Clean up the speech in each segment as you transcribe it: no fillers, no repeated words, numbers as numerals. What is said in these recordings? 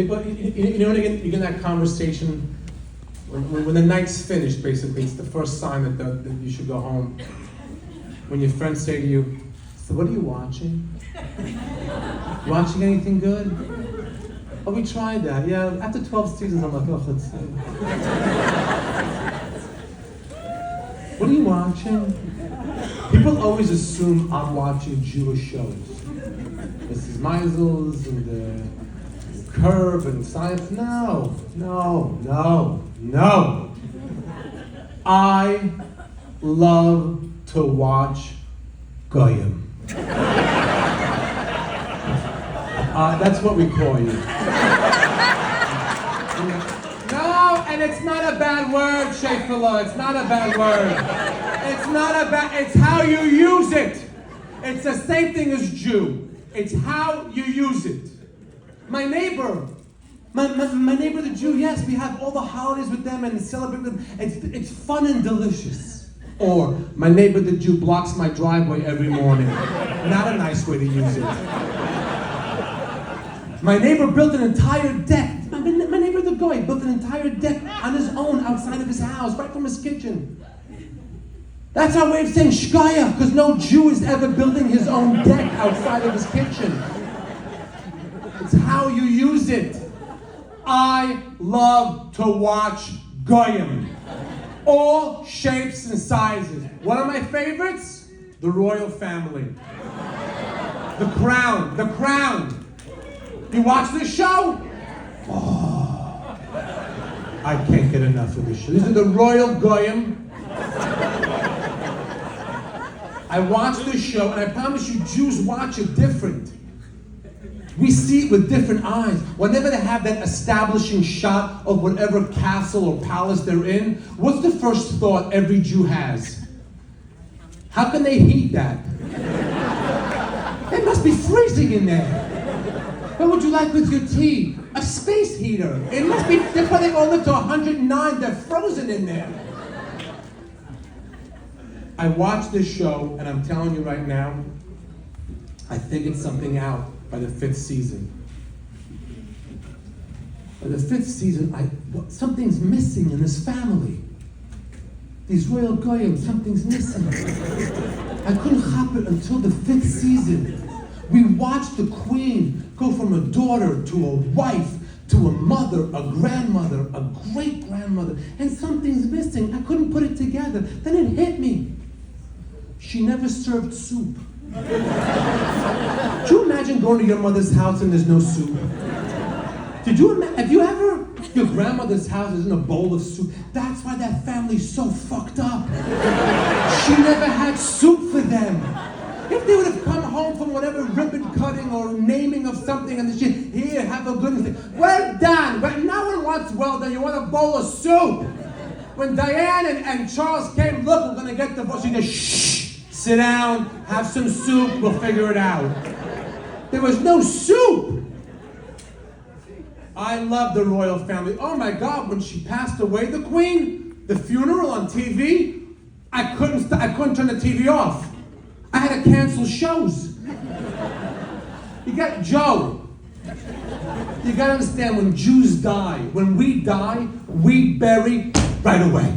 But you know, when you get that conversation, when the night's finished, basically, it's the first sign that you should go home. When your friends say to you, "So what are you watching? You watching anything good?" "Oh, we tried that. Yeah, after 12 seasons, I'm like, oh, let's see." "What are you watching?" People always assume I'm watching Jewish shows. Mrs. Meisel's and Curb and Science. No. I love to watch Goyim. That's what we call you. No, and it's not a bad word, Shefala. It's not a bad word. It's how you use it. It's the same thing as Jew. It's how you use it. My neighbor the Jew, yes, we have all the holidays with them and celebrate with them. It's fun and delicious. Or, my neighbor the Jew blocks my driveway every morning. Not a nice way to use it. My neighbor built an entire deck. My neighbor the Goy built an entire deck on his own outside of his house, right from his kitchen. That's our way of saying shkaya, because no Jew is ever building his own deck outside of his kitchen. It's how you use it. I love to watch Goyim. All shapes and sizes. One of my favorites, the royal family. The Crown. You watch this show? Oh, I can't get enough of this show. These are the royal Goyim. I watch this show, and I promise you, Jews watch it different. We see it with different eyes. Whenever they have that establishing shot of whatever castle or palace they're in, what's the first thought every Jew has? How can they heat that? It must be freezing in there. What would you like with your tea? A space heater. It must be, that's why they all live to 109. They're frozen in there. I watch this show, and I'm telling you right now, I figured something out by the 5th season. By the 5th season, something's missing in this family. These royal goyim, something's missing. I couldn't hop it until the 5th season. We watched the queen go from a daughter to a wife, to a mother, a grandmother, a great-grandmother, and something's missing. I couldn't put it together. Then it hit me. She never served soup. Could you imagine going to your mother's house and there's no soup? Have you ever, your grandmother's house is in a bowl of soup? That's why that family's so fucked up. She never had soup for them. If they would have come home from whatever ribbon cutting or naming of something and shit, here, have a good thing. Well done, but no one wants well done. You want a bowl of soup. When Diane and Charles came, look, we're gonna get divorced. She just, shh, sit down, have some soup, we'll figure it out. There was no soup. I love the royal family. Oh my God, when she passed away, the queen, the funeral on TV, I couldn't turn the TV off. I had to cancel shows. You got Joe. You gotta understand, when Jews die, when we die, we bury right away.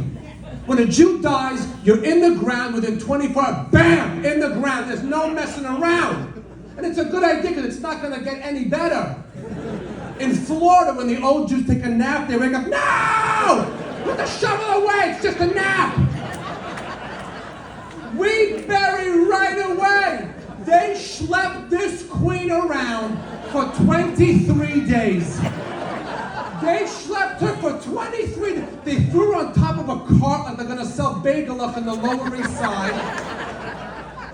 When a Jew dies, you're in the ground within 24 hours, bam, in the ground. There's no messing around. And it's a good idea because it's not gonna get any better. In Florida, when the old Jews take a nap, they wake up, no! Put the shovel away, it's just a nap. We bury right away. They schlepped this queen around for 23 days. They schlepped her for 23 days. They threw her on top of a cart like they're gonna sell bagelach in the Lower East Side.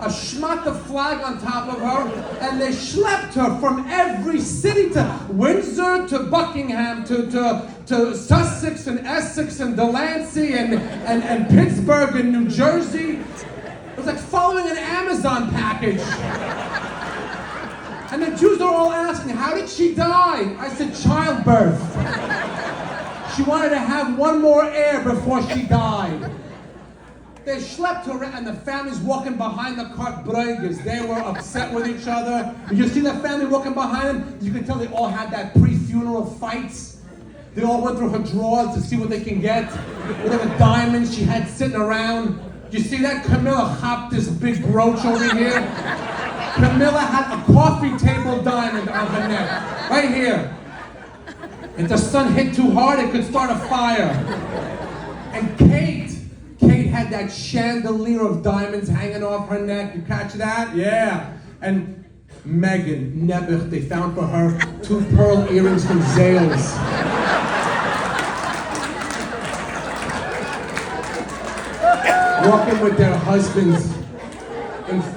A schmatta flag on top of her, and they schlepped her from every city to Windsor, to Buckingham, to Sussex and Essex and Delancey and Pittsburgh and New Jersey. It was like following an Amazon package. And the Jews are all asking, how did she die? I said, childbirth. She wanted to have one more heir before she died. They schlepped her and the family's walking behind the cart, Bruegers. They were upset with each other. You see that family walking behind them? You can tell they all had that pre-funeral fights. They all went through her drawers to see what they can get. Whatever diamonds she had sitting around. You see that? Camilla hopped this big brooch over here. Camilla had a coffee table diamond on her neck. Right here. If the sun hit too hard, it could start a fire. And Kate had that chandelier of diamonds hanging off her neck. You catch that? Yeah. And Megan Nebuch, they found for her 2 pearl earrings from Zales. Walking with their husbands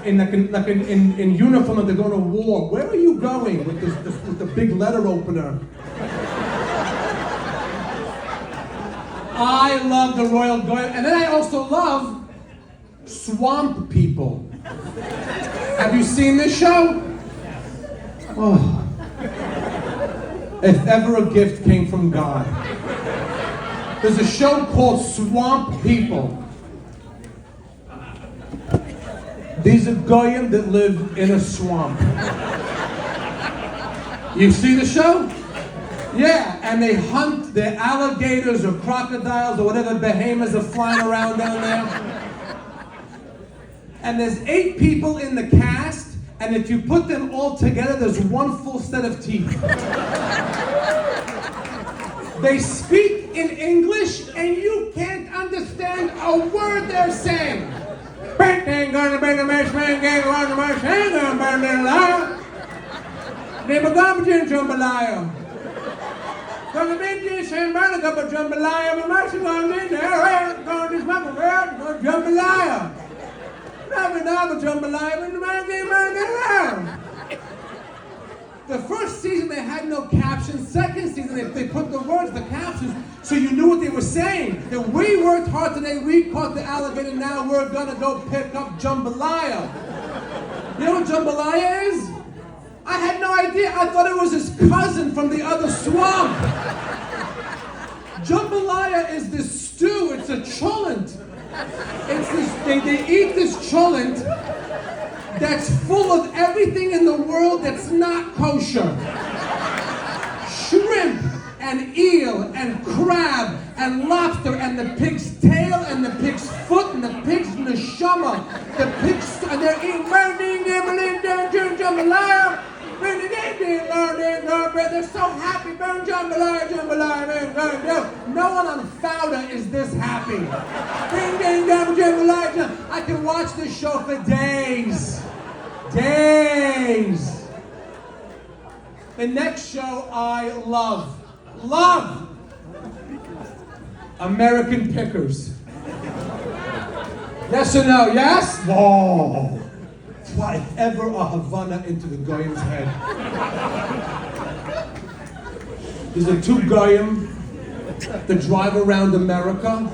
in uniform and they're going to war. Where are you going with the big letter opener? I love the royal goy, and then I also love swamp people. Have you seen this show? Oh. If ever a gift came from God. There's a show called Swamp People. These are goyim that live in a swamp. You see the show? Yeah, and they hunt the alligators or crocodiles or whatever behemoths are flying around down there. And there's 8 people in the cast, and if you put them all together, there's 1 full set of teeth. They speak in English, and you can't understand a word they're saying. Ain't gonna be the best man, ain't gonna be the liar. They were garbage in jambalaya. Gonna be this and burn a couple jambalaya, but my son gonna be there, gonna this mother girl, jambalaya. Never know jambalaya, but the man can't burn it around. The first season they had no captions. Second season they put the words, the captions, so you knew what they were saying. That we worked hard today, we caught the alligator, now we're gonna go pick up jambalaya. You know what jambalaya is? I had no idea. I thought it was his cousin from the other swamp. Jambalaya is this stew. It's a cholent. It's this. They eat this cholent that's full of everything in the world that's not kosher. Shrimp and eel and crab and lobster and the pig's tail and the pig's foot and the pig's neshama. The pig's and they're eating jambalaya. They're so happy. Jambalaya, jambalaya, jambalaya. No one on Fauda is this happy. I can watch this show for days. Days. The next show I love. American Pickers. Yes or no? Yes? Whoa. Why, if ever a Havana into the Goyim's head. There's a 2 Goyim that drive around America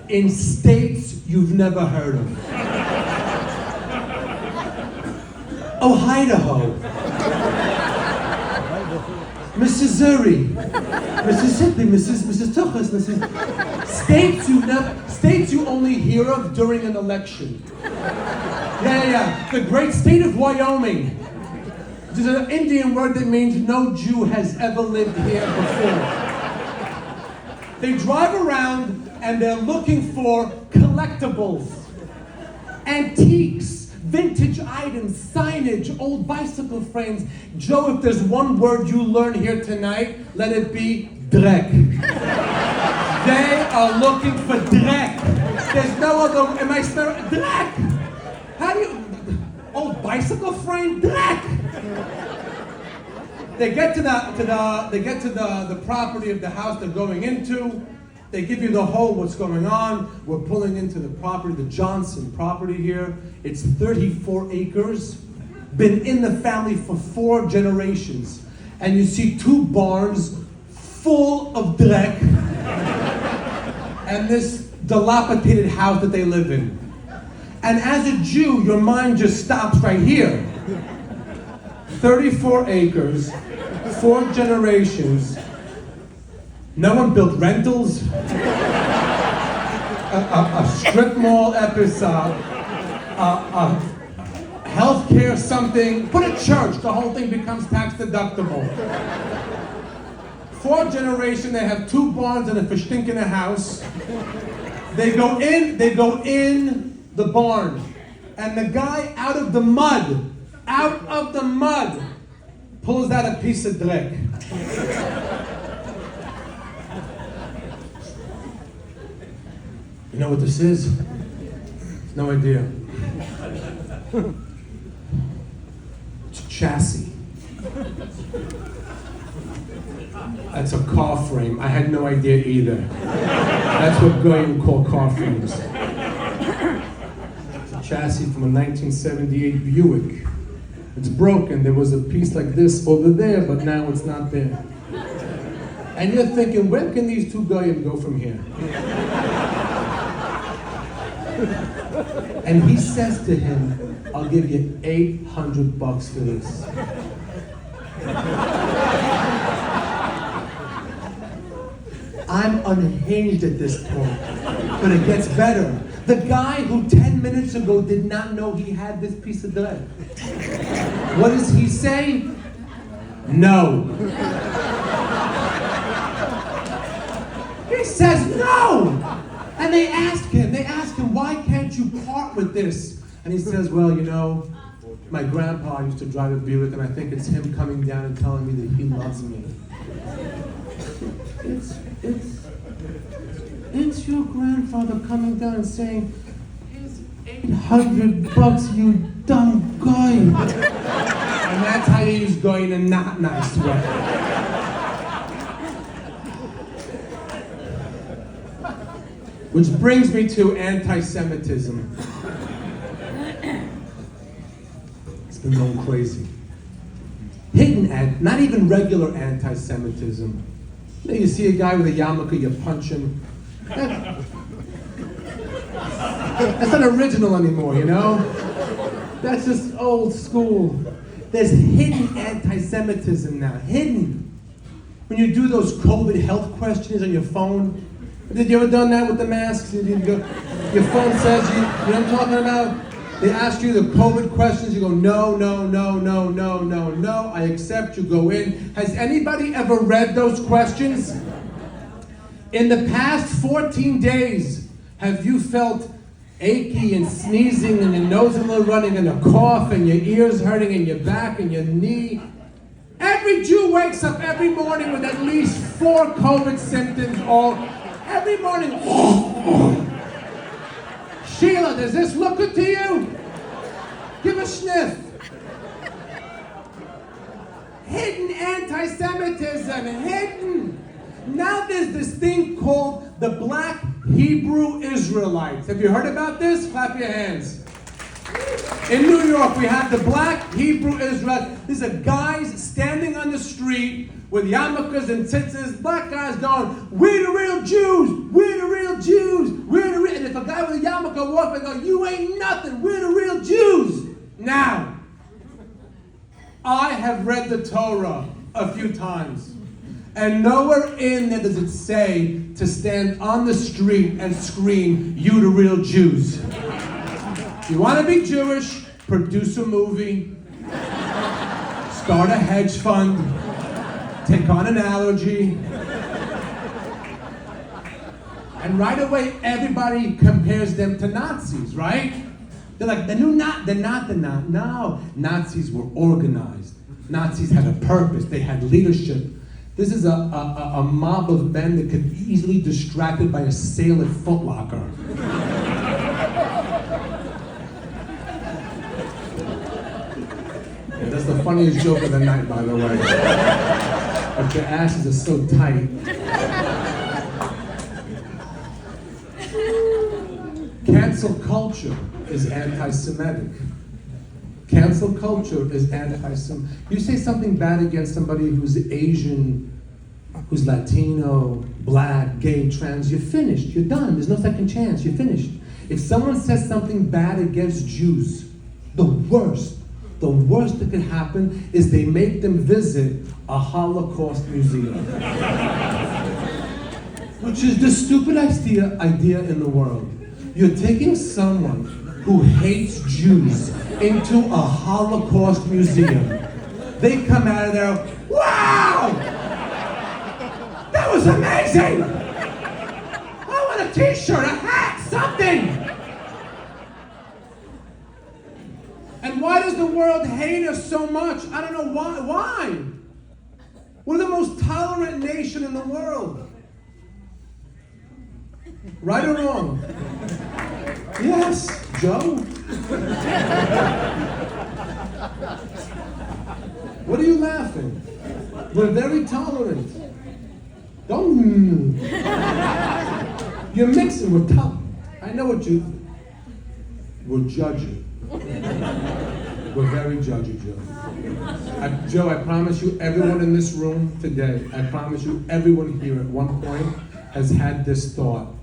in states you've never heard of. Oh, Idaho. Missouri. Mississippi, Mrs. Tuchus, states you only hear of during an election. Yeah. The great state of Wyoming. There's an Indian word that means no Jew has ever lived here before. They drive around and they're looking for collectibles, antiques, vintage items, signage, old bicycle frames. Joe, if there's one word you learn here tonight, let it be dreck. They are looking for dreck. There's no other, am I spelling dreck? How do you, old bicycle frame, dreck. They get to the property of the house they're going into. They give you the whole what's going on. We're pulling into the property, the Johnson property here. It's 34 acres. Been in the family for 4 generations. And you see 2 barns full of dreck. And this dilapidated house that they live in. And as a Jew, your mind just stops right here. 34 acres, 4 generations. No one built rentals. a strip mall episode, healthcare something, put a church, the whole thing becomes tax deductible. Fourth generation, they have 2 barns and a verstink in a house. They go in the barn, and the guy out of the mud, pulls out a piece of dreck. You know what this is? No idea. It's a chassis. That's a car frame. I had no idea either. That's what Goyim call car frames. It's a chassis from a 1978 Buick. It's broken. There was a piece like this over there, but now it's not there. And you're thinking, where can these 2 Goyim go from here? And he says to him, I'll give you $800 for this. I'm unhinged at this point, but it gets better. The guy who 10 minutes ago did not know he had this piece of bread. What does he say? No. He says no! And they ask him, why can't you part with this? And he says, well, you know, my grandpa used to drive a Buick, and I think it's him coming down and telling me that he loves me. It's your grandfather coming down and saying, here's $800, you dumb guy. And that's how you use guy in a not nice way. Which brings me to anti-Semitism. It's been going crazy. Hidden, not even regular anti-Semitism. You know, you see a guy with a yarmulke, you punch him. That's not original anymore, you know? That's just old school. There's hidden anti-Semitism now. Hidden. When you do those COVID health questions on your phone, did you ever done that with the masks? Your phone says, you know what I'm talking about? They ask you the COVID questions, you go, no, I accept, you go in. Has anybody ever read those questions? In the past 14 days, have you felt achy and sneezing and your nose a little running and a cough and your ears hurting and your back and your knee? Every Jew wakes up every morning with at least 4 COVID symptoms every morning. Sheila, does this look good to you? Give a sniff. Hidden anti-Semitism, hidden. Now there's this thing called the Black Hebrew Israelites. Have you heard about this? Clap your hands. In New York, we have the Black Hebrew Israelites. These are guys standing on the street with yarmulkes and tzitzis, black guys going, we're the real Jews, we're the real Jews, we're the real... And if a guy with a yarmulke walks by and goes, you ain't nothing, we're the real Jews. Now, I have read the Torah a few times, and nowhere in there does it say to stand on the street and scream, you the real Jews. You want to be Jewish, produce a movie, start a hedge fund, take on an allergy, and right away everybody compares them to Nazis, right? They're like, they're not. No, Nazis were organized. Nazis had a purpose. They had leadership. This is a mob of men that could be easily distracted by a sale at Foot Locker. Yeah, that's the funniest joke of the night, by the way. But your asses are so tight. Cancel culture is anti-Semitic. Cancel culture is anti-Semitic. You say something bad against somebody who's Asian, who's Latino, black, gay, trans, you're finished. You're done. There's no second chance. You're finished. If someone says something bad against Jews, the worst that could happen is they make them visit a Holocaust museum. Which is the stupid idea in the world. You're taking someone who hates Jews into a Holocaust museum. They come out of there, wow! That was amazing! I want a t-shirt, a hat, something! And why does the world hate us so much? I don't know why. Why? We're the most tolerant nation in the world. Right or wrong? Yes, Joe. What are you laughing? We're very tolerant. Don't. You're mixing. We're tough. I know what you. We're judging. We're very judgy, Joe. Joe, I promise you, everyone in this room today, I promise you, everyone here at one point has had this thought.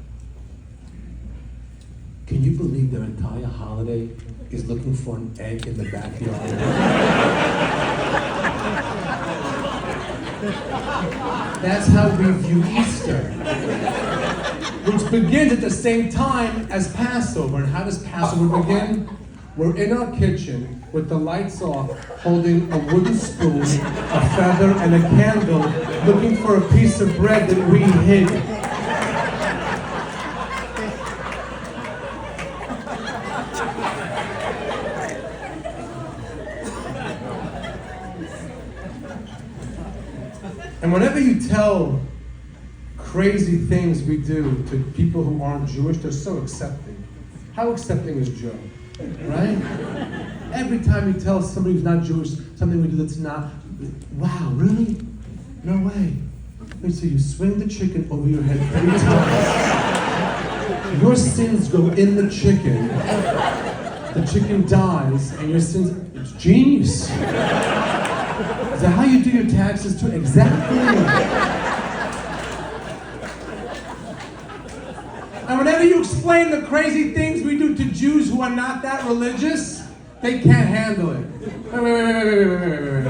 Can you believe their entire holiday is looking for an egg in the backyard? That's how we view Easter, which begins at the same time as Passover. And how does Passover begin? We're in our kitchen with the lights off, holding a wooden spoon, a feather, and a candle, looking for a piece of bread that we hid. And whenever you tell crazy things we do to people who aren't Jewish, they're so accepting. How accepting is Joe? Right? Every time you tell somebody who's not Jewish something we do that's not, wow, really? No way. Wait, so you swing the chicken over your head 3 times. Your sins go in the chicken dies, and your sins, it's genius. Is that how you do your taxes too? Exactly. And whenever you explain the crazy things we do to Jews who are not that religious, they can't handle it. Wait.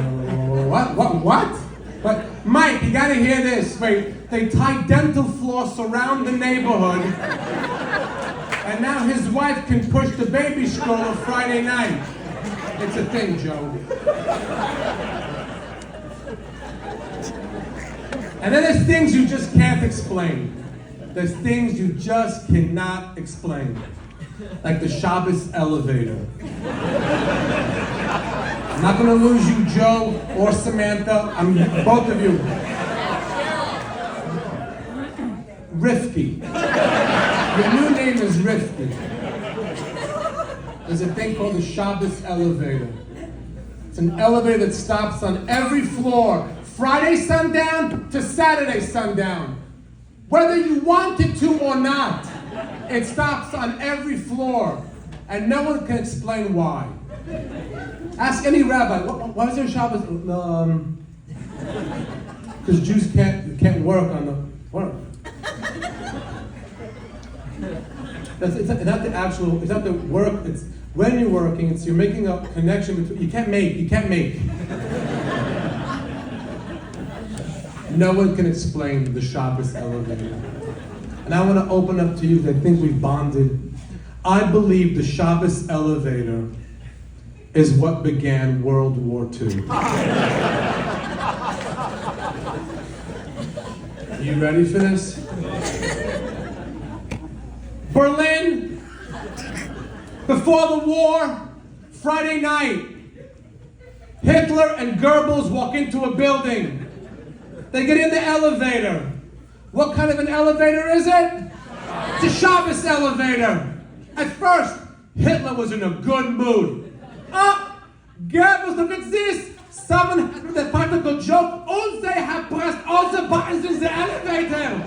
What? But Mike, you gotta hear this. Wait, they tie dental floss around the neighborhood, and now his wife can push the baby stroller Friday night. It's a thing, Joe. And then there's things you just can't explain. There's things you just cannot explain. Like the Shabbos elevator. I'm not gonna lose you, Joe or Samantha. I'm both of you. Rifki. Your new name is Rifki. There's a thing called the Shabbos elevator. It's an elevator that stops on every floor, Friday sundown to Saturday sundown. Whether you want it to or not, it stops on every floor, and no one can explain why. Ask any rabbi, why is there Shabbos? Because Jews can't work on the work. It's not the actual, it's not the work, it's when you're working, it's you're making a connection between, you can't make. No one can explain the Shabbos elevator. And I want to open up to you, because I think we've bonded. I believe the Shabbos elevator is what began World War II. You ready for this? Berlin, before the war, Friday night, Hitler and Goebbels walk into a building. They get in the elevator. What kind of an elevator is it? It's a Shabbos elevator. At first, Hitler was in a good mood. Goebbels, look at this. Someone had a practical joke. Und they have pressed all the buttons in the elevator.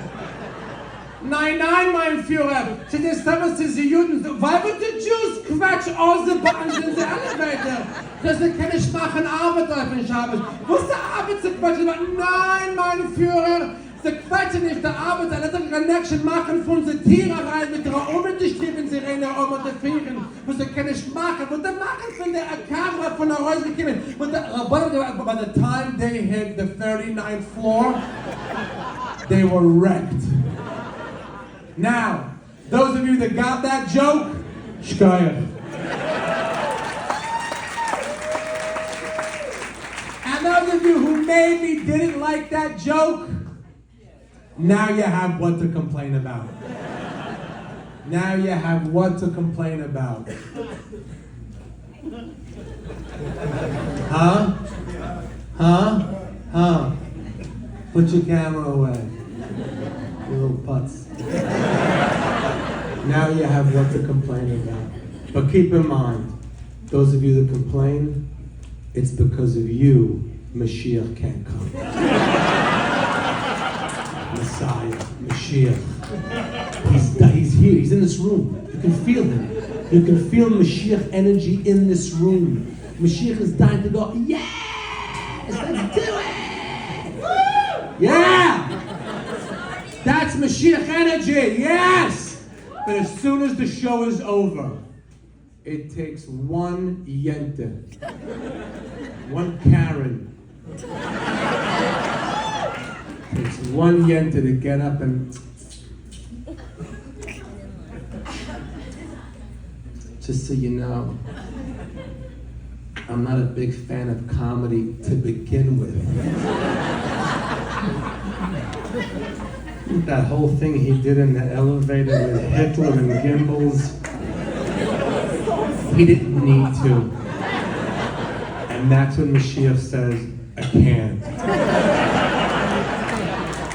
Nein, mein Führer. Sie des Summers to the Juden. Why would the Jews scratch all the buttons in the elevator? Because they keine schwachen Arbeiter auf den Shabbos. Wo ist der Arbeitsquatsch? Nein, mein Führer. Sie quatschen nicht der Arbeiter. Lass eine Connection machen von unseren Tieren rein mit ihrer umgeschriebenen Sirene um die Fieren. Wo sie keine Schmache. Wo der machen von der Kamera von der Häuser gekommen. By the time they hit the 39th floor, they were wrecked. Now, those of you that got that joke, shkaya. And those of you who maybe didn't like that joke, now you have what to complain about. Now you have what to complain about. Huh? Huh? Huh? Put your camera away. You little putz. Now you have what to complain about. But keep in mind, those of you that complain, it's because of you, Mashiach can't come. Messiah, Mashiach. He's here, he's in this room. You can feel him. You can feel Mashiach energy in this room. Mashiach is dying to go, yes, let's do it! Woo! Yeah! That's Mashiach energy, yes! But as soon as the show is over, it takes one yente, one Karen. It takes one yente to get up and... Just so you know, I'm not a big fan of comedy to begin with. That whole thing he did in the elevator with Hitler and gimbals, he didn't need to. And that's when Mashiach says, I can't.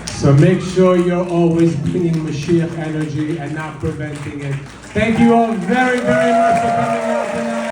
So make sure you're always bringing Mashiach energy and not preventing it. Thank you all very, very much for coming out tonight.